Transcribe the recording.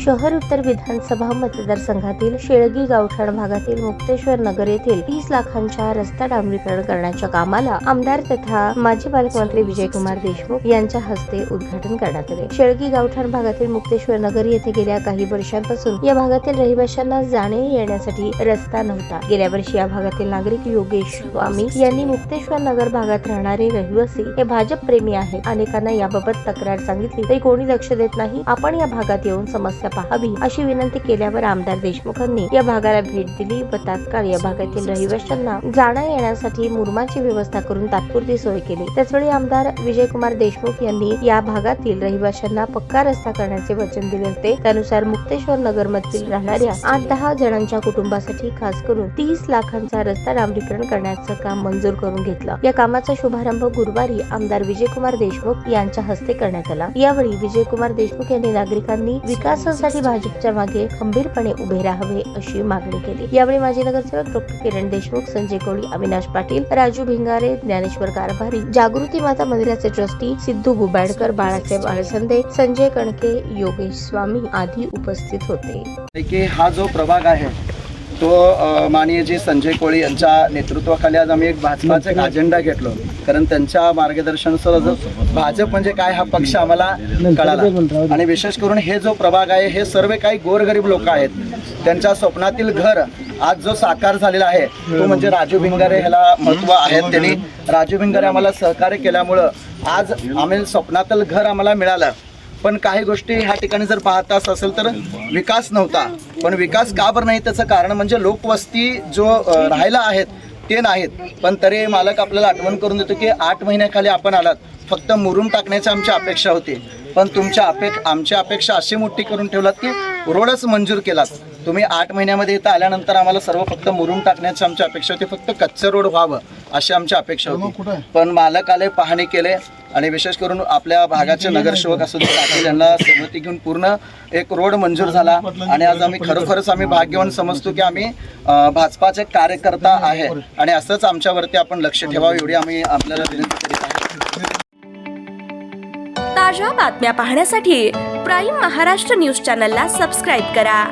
शहर उत्तर विधानसभा मतदारसंघातील शेळगी गावठाण भागातील मुक्तेश्वर नगर येथील 30 लाखांच्या रस्ता डांबरीकरण करण्याच्या कामाला आमदार तथा माजी पालकमंत्री विजयकुमार देशमुख यांच्या हस्ते उद्घाटन करण्यात आले। शेळगी गावठाण भागातील मुक्तेश्वर नगर येथे गेल्या काही वर्षांपासून या भागातील रहिवाशांना जाणे येण्यासाठी रस्ता नव्हता। गेल्या वर्षी या भागातील नागरिक योगेश स्वामी यांनी मुक्तेश्वर नगर भागात राहणारे रहिवासी हे भाजप प्रेमी आहेत। अनेकांना याबाबत तक्रार सांगितली तरी कोणी लक्ष देत नाही। आपण या भागात येऊन समस्या पाहावी अशी विनंती केल्यावर आमदार देशमुखांनी या भागाला भेट दिली व तात्काळ या भागातील रहिवाशांना जाण्या येण्यासाठी मुरुमाची व्यवस्था करून तात्पुरती सोय केली। त्याचवेळी आमदार विजयकुमार देशमुख यांनी या भागातील रहिवाशांना पक्का रस्ता करण्याचे वचन दिले होते। त्यानुसार मुक्तेश्वर नगर मधील राहणाऱ्या 8-10 जणांच्या कुटुंबासाठी खास करून 30 लाखांचा रस्ता डांबरीकरण करण्याचं काम मंजूर करून घेतलं। या कामाचा शुभारंभ गुरुवारी आमदार विजयकुमार देशमुख यांच्या हस्ते करण्यात आला। यावेळी विजयकुमार देशमुख यांनी नागरिकांनी विकासासाठी भाजपच्या मागे खंबीरपणे उभे राहावे अशी मागणी केली। यावेळी माजी नगरसेवक डॉक्टर किरण देशमुख, संजय कोळी, अविनाश पाटील, राजू भिंगारे, ज्ञानेश्वर कारभारी, जागृती माता मंदिराचे ट्रस्टी सिद्धू गुबाडकर, बाळासाहेब आळसंदे, संजय कणके, योगेश स्वामी आदी उपस्थित होते। हा जो प्रभाग आहे तो माननीय जी संजय कोळी यांच्या नेतृत्वाखाली आज आम्ही एक भाजपाचा एक अजेंडा घेतलो, कारण त्यांच्या मार्गदर्शनानुसार भाजप म्हणजे काय हा पक्ष आम्हाला कळाला। आणि विशेष करून हे जो प्रभाग आहे हे सर्व काही गोरगरीब लोक आहेत, त्यांच्या स्वप्नातील घर आज जो साकार झालेला आहे तो म्हणजे राजू भिंगारे ह्याला महत्व आहे। त्यांनी राजू भिंगारे आम्हाला सहकार्य केल्यामुळं आज आम्ही स्वप्नातील घर आम्हाला मिळालं। पण काही गोष्टी ह्या ठिकाणी जर पाहता असेल तर विकास नव्हता, पण विकास का बरं नाही त्याचं कारण म्हणजे लोकवस्ती जो राहायला आहेत ते नाहीत। पण तरी मालक आपल्याला आठवण करून देतो की 8 महिन्याखाली आपण आलात, फक्त मुरुम टाकण्याची आमची अपेक्षा होती, पण आमची अपेक्षा अशी मोठी करून ठेवलात की रोडच मंजूर केलात तुम्ही। 8 महिन्यामध्ये इथं आल्यानंतर आम्हाला सर्व फक्त मुरुम टाकण्याची आमची अपेक्षा होती, फक्त कच्चं रोड व्हावं अशी आमची अपेक्षा होती। पण मालक आले, पाहणी केले आणि विशेष करून आपल्या भागाचे नगरसेवक असू पाटील यांना सहमती घेऊन पूर्ण एक रोड मंजूर झाला। आणि आज आम्ही खरोखरच आम्ही भाग्यवान समजतो की आम्ही भाजपाचे कार्यकर्ता आहे आणि असंच आमच्यावरती आपण लक्ष ठेवावं एवढी आम्ही आपल्याला विनंती करीत आहोत। ताज्या बातम्या पाहण्यासाठी प्राईम महाराष्ट्र न्यूज चॅनलला सबस्क्राईब करा।